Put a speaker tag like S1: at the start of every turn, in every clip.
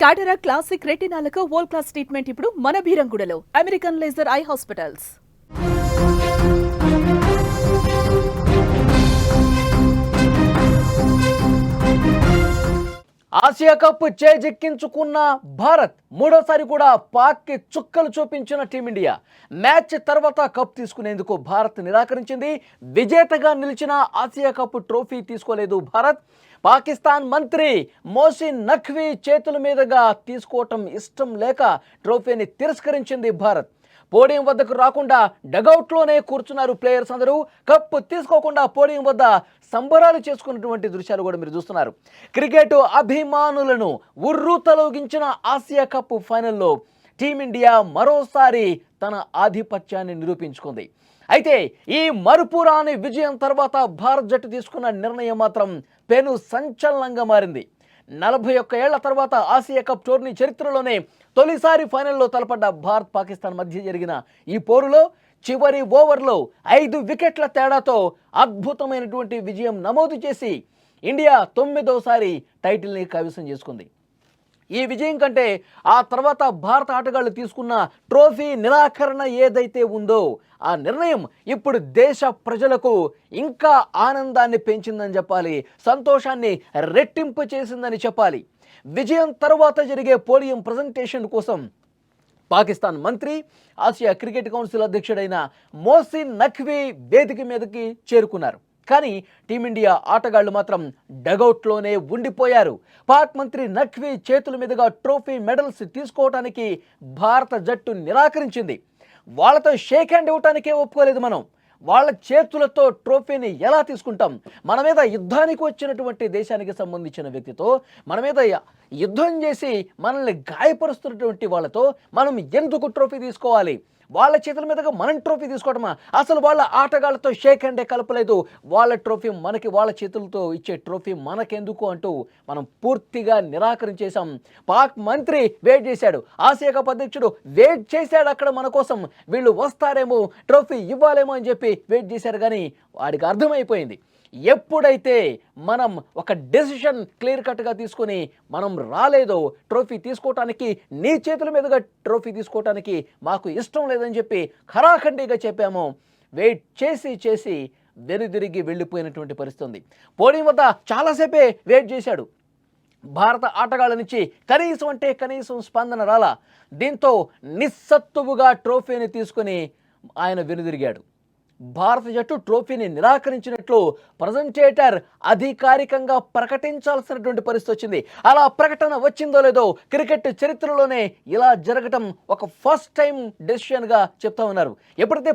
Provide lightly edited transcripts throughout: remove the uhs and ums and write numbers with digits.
S1: టాటరా classic రెటినాలకు world class treatment ఇప్పుడు మన బీరంగూడలో American laser eye hospitals.
S2: Asia cup చేజిక్కించుకున్న భారత్ మూడోసారి కూడా పాక్కి చుక్కలు చూపించిన టీమిండియా. మ్యాచ్ తర్వాత కప్ తీసుకునేందుకు భారత్ నిరాకరించింది. విజేతగా నిలిచిన ఆసియా కప్ ట్రోఫీ తీసుకోలేదు భారత్. పాకిస్తాన్ మంత్రి మోసిన్ నఖ్వీ చేతుల మీదుగా తీసుకోవటం ఇష్టం లేక ట్రోఫీని తిరస్కరించింది భారత్. పోడియం వద్దకు రాకుండా డగౌట్లోనే కూర్చున్నారు ప్లేయర్స్ అందరూ. కప్ తీసుకోకుండా పోడియం వద్ద సంబరాలు చేసుకున్నటువంటి దృశ్యాలు కూడా మీరు చూస్తున్నారు. క్రికెట్ అభిమానులను ఉర్రూతలొగించిన ఆసియా కప్ ఫైనల్లో టీమిండియా మరోసారి తన ఆధిపత్యాన్ని నిరూపించుకుంది. అయితే ఈ మరుపురాని విజయం తర్వాత భారత్ జట్టు తీసుకున్న నిర్ణయం మాత్రం పెను సంచలనంగా మారింది. 41 ఏళ్ల తర్వాత ఆసియా కప్ టోర్నీ చరిత్రలోనే తొలిసారి ఫైనల్లో తలపడ్డ భారత్ పాకిస్తాన్ మధ్య జరిగిన ఈ పోరులో చివరి ఓవర్లో 5 వికెట్ల తేడాతో అద్భుతమైనటువంటి విజయం నమోదు చేసి ఇండియా 9వసారి టైటిల్ని కైవసం చేసుకుంది. ఈ విజయం కంటే ఆ తర్వాత భారత ఆటగాళ్లు తీసుకున్న ట్రోఫీ నిరాకరణ ఏదైతే ఉందో ఆ నిర్ణయం ఇప్పుడు దేశ ప్రజలకు ఇంకా ఆనందాన్ని పెంచిందని చెప్పాలి, సంతోషాన్ని రెట్టింపు చేసిందని చెప్పాలి. విజయం తర్వాత జరిగే పోడియం ప్రజెంటేషన్ కోసం పాకిస్తాన్ మంత్రి, ఆసియా క్రికెట్ కౌన్సిల్ అధ్యక్షుడైన మోసిన్ నఖ్వీ వేదిక మీదకి చేరుకున్నారు. కానీ టీమిండియా ఆటగాళ్లు మాత్రం డగౌట్లోనే ఉండిపోయారు. పాక్ మంత్రి నఖ్వీ చేతుల మీదుగా ట్రోఫీ మెడల్స్ తీసుకోవడానికి భారత జట్టు నిరాకరించింది. వాళ్ళతో షేక్ హ్యాండ్ ఇవ్వటానికే ఒప్పుకోలేదు. మనం వాళ్ళ చేతులతో ట్రోఫీని ఎలా తీసుకుంటాం? మన మీద యుద్ధానికి వచ్చినటువంటి దేశానికి సంబంధించిన వ్యక్తితో, మన మీద యుద్ధం చేసి మనల్ని గాయపరుస్తున్నటువంటి వాళ్ళతో మనం ఎందుకు ట్రోఫీ తీసుకోవాలి? వాళ్ళ చేతుల మీదుగా మనం ట్రోఫీ తీసుకోవటమా? అసలు వాళ్ళ ఆటగాళ్లతో షేక్ హ్యాండే కలపలేదు. వాళ్ళ ట్రోఫీ మనకి, వాళ్ళ చేతులతో ఇచ్చే ట్రోఫీ మనకెందుకు అంటూ మనం పూర్తిగా నిరాకరించేశాం. పాక్ మంత్రి వెయిట్ చేశాడు, ఆసియా కప్ అధ్యక్షుడు వెయిట్ చేశాడు అక్కడ మన కోసం. వీళ్ళు వస్తారేమో, ట్రోఫీ ఇవ్వాలేమో అని చెప్పి వెయిట్ చేశారు. కానీ వాడికి అర్థమైపోయింది, ఎప్పుడైతే మనం ఒక డెసిషన్ క్లియర్ కట్గా తీసుకొని మనం రాలేదో, ట్రోఫీ తీసుకోవటానికి, నీ చేతుల మీదుగా ట్రోఫీ తీసుకోవటానికి మాకు ఇష్టం లేదని చెప్పి ఖరాఖండిగా చెప్పామో, వెయిట్ చేసి చేసి వెనుదిరిగి వెళ్ళిపోయినటువంటి పరిస్థితి ఉంది. పోడియం వద్ద చాలాసేపే వెయిట్ చేశాడు. భారత ఆటగాళ్ళ నుంచి కనీసం అంటే కనీసం స్పందన రాలా. దీంతో నిస్సత్తువుగా ట్రోఫీని తీసుకొని ఆయన వెనుదిరిగాడు. భారత జట్టు ట్రోఫీని నిరాకరించినట్లు ప్రజెంటేటర్ అధికారికంగా ప్రకటించాల్సినటువంటి పరిస్థితి వచ్చింది. అలా ప్రకటన వచ్చిందో లేదో క్రికెట్ చరిత్రలోనే ఇలా జరగటం ఒక ఫస్ట్ టైం డెసిషన్గా చెప్తా ఉన్నారు. ఎప్పుడైతే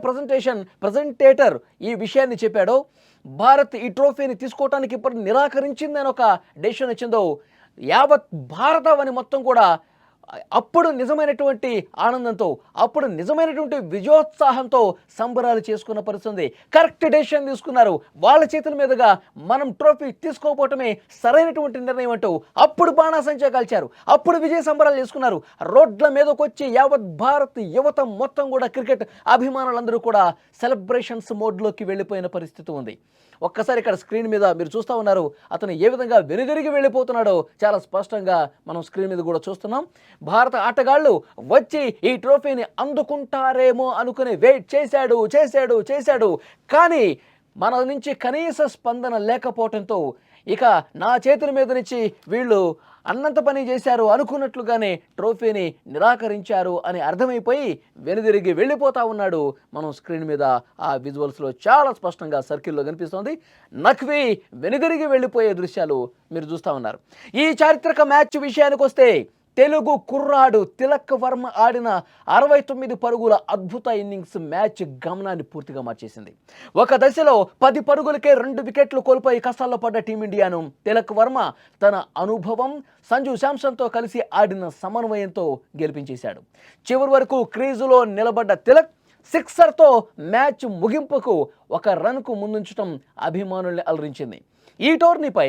S2: ప్రజెంటేటర్ ఈ విషయాన్ని చెప్పాడో, భారత్ ఈ ట్రోఫీని తీసుకోవటానికి ఇప్పుడు నిరాకరించిందని ఒక డెసిషన్ వచ్చిందో, యావత్ భారతావని మొత్తం కూడా అప్పుడు నిజమైనటువంటి ఆనందంతో, అప్పుడు నిజమైనటువంటి విజయోత్సాహంతో సంబరాలు చేసుకున్న పరిస్థితి. కరెక్ట్ డెసిషన్ తీసుకున్నారు. వాళ్ళ చేతుల మీదుగా మనం ట్రోఫీ తీసుకోకపోవటమే సరైనటువంటి నిర్ణయం అంటూ అప్పుడు బాణాసంచా కాల్చారు. అప్పుడు విజయ సంబరాలు చేసుకున్నారు. రోడ్ల మీదకి వచ్చి యావత్ భారత్ యువత మొత్తం కూడా, క్రికెట్ అభిమానులందరూ కూడా సెలబ్రేషన్స్ మోడ్లోకి వెళ్ళిపోయిన పరిస్థితి ఉంది. ఒక్కసారి ఇక్కడ స్క్రీన్ మీద మీరు చూస్తూ ఉన్నారు, అతను ఏ విధంగా వెనుదిరిగి వెళ్ళిపోతున్నాడో చాలా స్పష్టంగా మనం స్క్రీన్ మీద కూడా చూస్తున్నాం. భారత ఆటగాళ్ళు వచ్చి ఈ ట్రోఫీని అందుకుంటారేమో అనుకుని వెయిట్ చేశాడు. కానీ మన నుంచి కనీస స్పందన లేకపోవడంతో ఇక నా చేతుల మీద నుంచి వీళ్ళు అన్నంత పని చేశారు అనుకున్నట్లుగానే ట్రోఫీని నిరాకరించారు అని అర్థమైపోయి వెనుదిరిగి వెళ్ళిపోతా ఉన్నాడు. మనం స్క్రీన్ మీద ఆ విజువల్స్లో చాలా స్పష్టంగా సర్కిల్లో కనిపిస్తోంది. నఖ్వీ వెనుదిరిగి వెళ్ళిపోయే దృశ్యాలు మీరు చూస్తూ ఉన్నారు. ఈ చారిత్రక మ్యాచ్ విషయానికి వస్తే, తెలుగు కుర్రాడు తిలక్ వర్మ ఆడిన 69 పరుగుల అద్భుత ఇన్నింగ్స్ మ్యాచ్ గమనాన్ని పూర్తిగా మార్చేసింది. ఒక దశలో 10 పరుగులకే 2 వికెట్లు కోల్పోయి కష్టాల్లో పడ్డ టీమిండియాను తిలక్ వర్మ తన అనుభవం, సంజు శాంసన్తో కలిసి ఆడిన సమన్వయంతో గెలిపించేశాడు. చివరి వరకు క్రీజులో నిలబడ్డ తిలక్ సిక్సర్తో మ్యాచ్ ముగింపుకు ఒక రన్కు ముందుంచడం అభిమానుల్ని అలరించింది. ఈ టోర్నీపై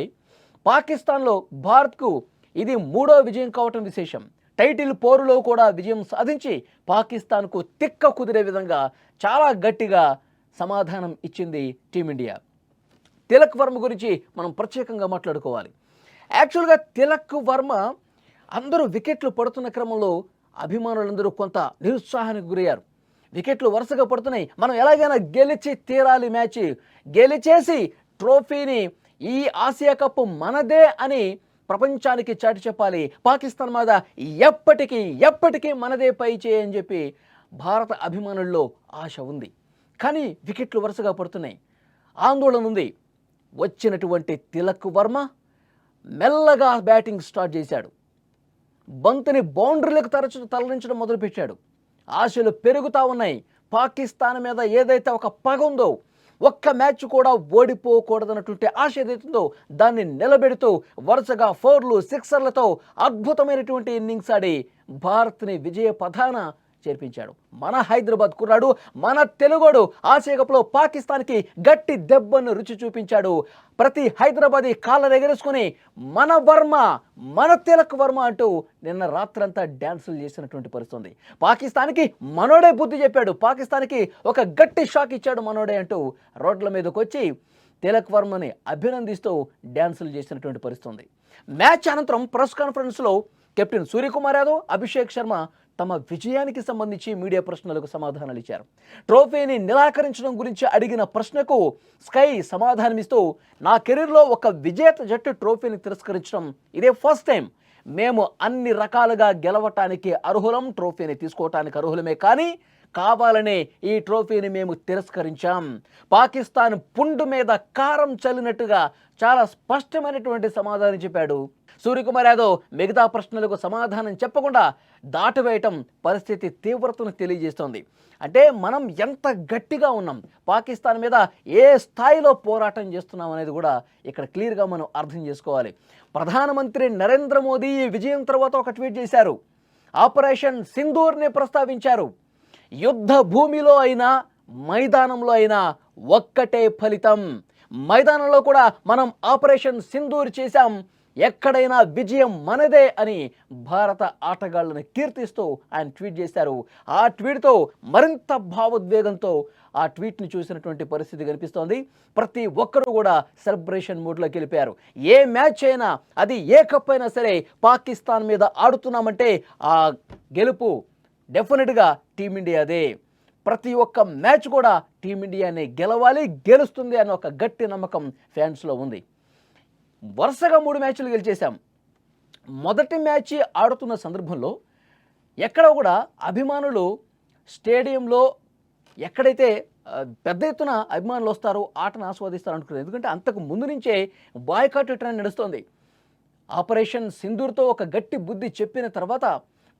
S2: పాకిస్తాన్లో భారత్కు ఇది 3వ విజయం కావటం విశేషం. టైటిల్ పోరులో కూడా విజయం సాధించి పాకిస్తాన్కు తిక్క కుదిరే విధంగా చాలా గట్టిగా సమాధానం ఇచ్చింది టీమిండియా. తిలక్ వర్మ గురించి మనం ప్రత్యేకంగా మాట్లాడుకోవాలి. యాక్చువల్గా తిలక్ వర్మ అందరూ వికెట్లు పడుతున్న క్రమంలో అభిమానులందరూ కొంత నిరుత్సాహానికి గురయ్యారు. వికెట్లు వరుసగా పడుతున్నాయి, మనం ఎలాగైనా గెలిచి తీరాలి, మ్యాచ్ గెలిచేసి ట్రోఫీని, ఈ ఆసియా కప్ మనదే అని ప్రపంచానికి చాటి చెప్పాలి, పాకిస్తాన్ మీద ఎప్పటికీ ఎప్పటికీ మనదే పై చేయని చెప్పి భారత అభిమానుల్లో ఆశ ఉంది. కానీ వికెట్లు వరుసగా పడుతున్నాయి, ఆందోళన ఉంది. వచ్చినటువంటి తిలక్ వర్మ మెల్లగా బ్యాటింగ్ స్టార్ట్ చేశాడు. బంతిని బౌండరీలకు తరలించడం మొదలుపెట్టాడు. ఆశలు పెరుగుతూ ఉన్నాయి. పాకిస్తాన్ మీద ఏదైతే ఒక పగ ఉందో, ఒక్క మ్యాచ్ కూడా ఓడిపోకూడదన్నటువంటి ఆశ ఏదైతుందో దాన్ని నిలబెడుతూ వరుసగా 4లు 6ర్లతో అద్భుతమైనటువంటి ఇన్నింగ్స్ ఆడి భారత్ని విజయ పథాన చేర్పించాడు. మన హైదరాబాద్ కుర్రాడు, మన తెలుగోడు ఆసియా కప్లో పాకిస్తాన్కి గట్టి దెబ్బను రుచి చూపించాడు. ప్రతి హైదరాబాదీ కాళ్ళను ఎగరేసుకుని మన వర్మ, మన తిలక్ వర్మ అంటూ నిన్న రాత్రంతా డ్యాన్సులు చేసినటువంటి పరిస్థితి. పాకిస్తాన్కి మనోడే బుద్ధి చెప్పాడు, పాకిస్తాన్కి ఒక గట్టి షాక్ ఇచ్చాడు మనోడే అంటూ రోడ్ల మీదకి వచ్చి తిలక్ వర్మని అభినందిస్తూ డ్యాన్సులు చేసినటువంటి పరిస్థితి. మ్యాచ్ అనంతరం ప్రెస్ కాన్ఫరెన్స్లో కెప్టెన్ సూర్యకుమార్ యాదవ్, అభిషేక్ శర్మ తమ విజయానికి సంబంధించి మీడియా ప్రశ్నలకు సమాధానాలు ఇచ్చారు. ట్రోఫీని నిరాకరించడం గురించి అడిగిన ప్రశ్నకు స్కై సమాధానమిస్తూ, నా కెరీర్లో ఒక విజేత జట్టు ట్రోఫీని తిరస్కరించడం ఇదే ఫస్ట్ టైం. మేము అన్ని రకాలుగా గెలవటానికి అర్హులం, ట్రోఫీని తీసుకోవటానికి అర్హులమే, కానీ కావాలనే ఈ ట్రోఫీని మేము తిరస్కరించాం. పాకిస్తాన్ పుండు మీద కారం చల్లినట్టుగా చాలా స్పష్టమైనటువంటి సమాధానం చెప్పాడు సూర్యకుమార్ యాదవ్. మిగతా ప్రశ్నలకు సమాధానం చెప్పకుండా దాటివేయటం పరిస్థితి తీవ్రతను తెలియజేస్తోంది. అంటే మనం ఎంత గట్టిగా ఉన్నాం, పాకిస్తాన్ మీద ఏ స్థాయిలో పోరాటం చేస్తున్నాం అనేది కూడా ఇక్కడ క్లియర్గా మనం అర్థం చేసుకోవాలి. ప్రధానమంత్రి నరేంద్ర మోదీ ఈ విజయం తర్వాత ఒక ట్వీట్ చేశారు. ఆపరేషన్ సింధూర్ని ప్రస్తావించారు. యుద్ధ భూమిలో అయినా మైదానంలో అయినా ఒక్కటే ఫలితం. మైదానంలో కూడా మనం ఆపరేషన్ సింధూర్ చేశాం, ఎక్కడైనా విజయం మనదే అని భారత ఆటగాళ్లను కీర్తిస్తూ ఆయన ట్వీట్ చేశారు. ఆ ట్వీట్తో మరింత భావోద్వేగంతో ఆ ట్వీట్ని చూసినటువంటి పరిస్థితి కనిపిస్తోంది. ప్రతి ఒక్కరూ కూడా సెలబ్రేషన్ మూడ్లోకి వెళ్ళిపోయారు. ఏ మ్యాచ్ అయినా, అది ఏ కప్ అయినా సరే, పాకిస్తాన్ మీద ఆడుతున్నామంటే ఆ గెలుపు డెఫినెట్గా టీమిండియాదే. ప్రతి ఒక్క మ్యాచ్ కూడా టీమిండియానే గెలవాలి, గెలుస్తుంది అన్న ఒక గట్టి నమ్మకం ఫ్యాన్స్లో ఉంది. వరుసగా 3 మ్యాచ్లు గెలిచేశాం. మొదటి మ్యాచ్ ఆడుతున్న సందర్భంలో ఎక్కడ కూడా అభిమానులు స్టేడియంలో ఎక్కడైతే పెద్ద ఎత్తున అభిమానులు వస్తారో ఆటను ఆస్వాదిస్తారు అనుకున్నారు. ఎందుకంటే అంతకు ముందు నుంచే బాయ్కాట్ ట్రెండ్ నడుస్తోంది. ఆపరేషన్ సింధూర్తో ఒక గట్టి బుద్ధి చెప్పిన తర్వాత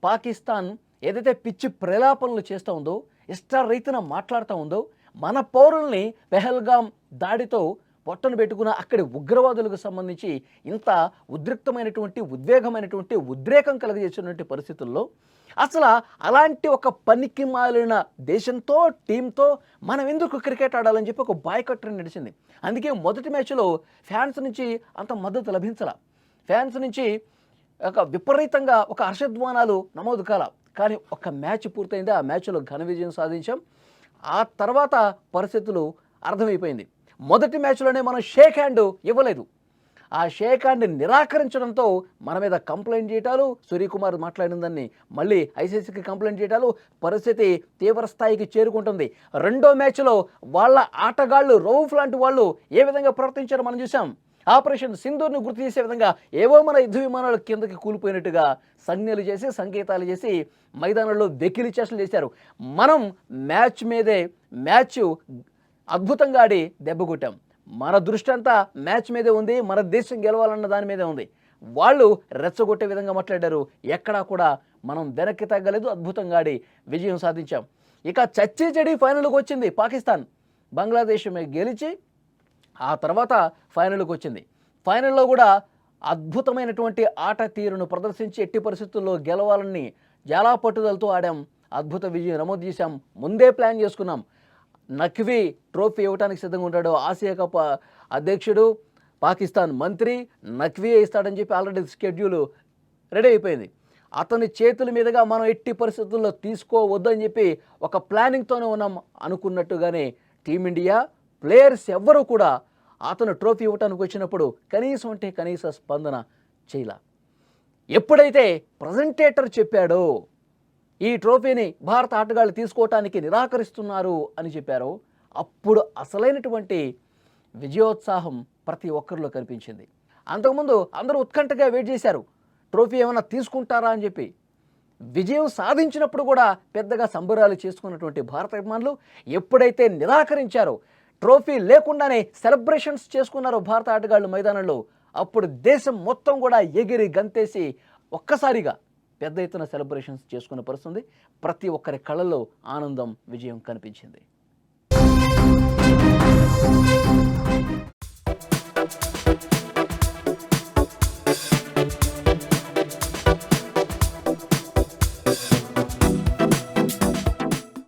S2: పాకిస్తాన్ ఏదైతే పిచ్చి ప్రలాపనలు చేస్తూ ఉందో, ఇష్టారీతిన మాట్లాడుతూ ఉందో, మన పౌరుల్ని పెహల్గాం దాడితో పొట్టను పెట్టుకున్న అక్కడి ఉగ్రవాదులకు సంబంధించి ఇంత ఉద్రిక్తమైనటువంటి, ఉద్రేకం కలుగజేసినటువంటి పరిస్థితుల్లో అసలు అలాంటి ఒక పనికి మాలిన దేశంతో, టీంతో మనం ఎందుకు క్రికెట్ ఆడాలని చెప్పి ఒక బాయ్కాట్ ట్రెండ్ నడిచింది. అందుకే మొదటి మ్యాచ్లో ఫ్యాన్స్ నుంచి అంత మద్దతు లభించాల. ఫ్యాన్స్ నుంచి ఒక విపరీతంగా ఒక హర్షధ్వానాలు నమోదు కాల. కానీ ఒక మ్యాచ్ పూర్తయింది, ఆ మ్యాచ్లో ఘన విజయం సాధించాం. ఆ తర్వాత పరిస్థితులు అర్థమైపోయింది. మొదటి మ్యాచ్లోనే మనం షేక్ హ్యాండ్ ఇవ్వలేదు. ఆ షేక్ హ్యాండ్ నిరాకరించడంతో మన మీద కంప్లైంట్ చేయటాలు, సూర్యకుమార్ మాట్లాడిన దాన్ని మళ్ళీ ఐసీసీకి కంప్లైంట్ చేయటాలు, పరిస్థితి తీవ్ర స్థాయికి చేరుకుంటుంది. రెండో మ్యాచ్లో వాళ్ళ ఆటగాళ్ళు, రౌఫ్ లాంటి వాళ్ళు ఏ విధంగా ప్రవర్తించారో మనం చూసాం. ఆపరేషన్ సింధూర్ను గుర్తు చేసే విధంగా ఏవో మన యుద్ధ విమానాలు కిందకి కూలిపోయినట్టుగా సంజ్ఞలు చేసి, సంకేతాలు చేసి మైదానంలో వెకిలి చేష్టలు చేశారు. మనం మ్యాచ్ మీదే, మ్యాచ్ అద్భుతంగా ఆడి దెబ్బ కొట్టాం. మన దృష్టి అంతా మ్యాచ్ మీదే ఉంది, మన దేశం గెలవాలన్న దాని మీదే ఉంది. వాళ్ళు రెచ్చగొట్టే విధంగా మాట్లాడారు. ఎక్కడా కూడా మనం వెనక్కి తగ్గలేదు, అద్భుతంగా ఆడి విజయం సాధించాం. ఇక చచ్చి చెడి ఫైనల్కి వచ్చింది పాకిస్తాన్. బంగ్లాదేశ్ గెలిచి ఆ తర్వాత ఫైనల్కి వచ్చింది. ఫైనల్లో కూడా అద్భుతమైనటువంటి ఆట తీరును ప్రదర్శించి ఎట్టి పరిస్థితుల్లో గెలవాలని చాలా పట్టుదలతో ఆడాం. అద్భుత విజయం నమోదు చేశాం. ముందే ప్లాన్ చేసుకున్నాం. నఖ్వీ ట్రోఫీ ఇవ్వడానికి సిద్ధంగా ఉంటాడు. ఆసియా కప్ అధ్యక్షుడు, పాకిస్తాన్ మంత్రి నఖ్వీ ఇస్తాడని చెప్పి ఆల్రెడీ షెడ్యూల్ రెడీ అయిపోయింది. అతని చేతుల మీదుగా మనం ఎట్టి పరిస్థితుల్లో తీసుకోవద్దని చెప్పి ఒక ప్లానింగ్తోనే ఉన్నాం. అనుకున్నట్టుగానే టీమిండియా ప్లేయర్స్ ఎవ్వరూ కూడా అతను ట్రోఫీ ఇవ్వటానికి వచ్చినప్పుడు కనీసం స్పందన చేయలే. ఎప్పుడైతే ప్రజెంటేటర్ చెప్పాడో ఈ ట్రోఫీని భారత ఆటగాళ్ళు తీసుకోవటానికి నిరాకరిస్తున్నారు అని చెప్పారో అప్పుడు అసలైనటువంటి విజయోత్సాహం ప్రతి ఒక్కరిలో కనిపించింది. అంతకుముందు అందరూ ఉత్కంఠగా వెయిట్ చేశారు, ట్రోఫీ ఏమైనా తీసుకుంటారా అని చెప్పి. విజయం సాధించినప్పుడు కూడా పెద్దగా సంబరాలు చేసుకున్నటువంటి భారత అభిమానులు ఎప్పుడైతే నిరాకరించారో, ట్రోఫీ లేకుండానే సెలబ్రేషన్స్ చేసుకున్నారో భారత ఆటగాళ్ళు మైదానంలో, అప్పుడు దేశం మొత్తం కూడా ఎగిరి గంతేసి ఒక్కసారిగా పెద్ద ఎత్తున సెలబ్రేషన్స్ చేసుకునే పరిస్థితుంది. ప్రతి ఒక్కరి కళ్ళల్లో ఆనందం, విజయం కనిపించింది.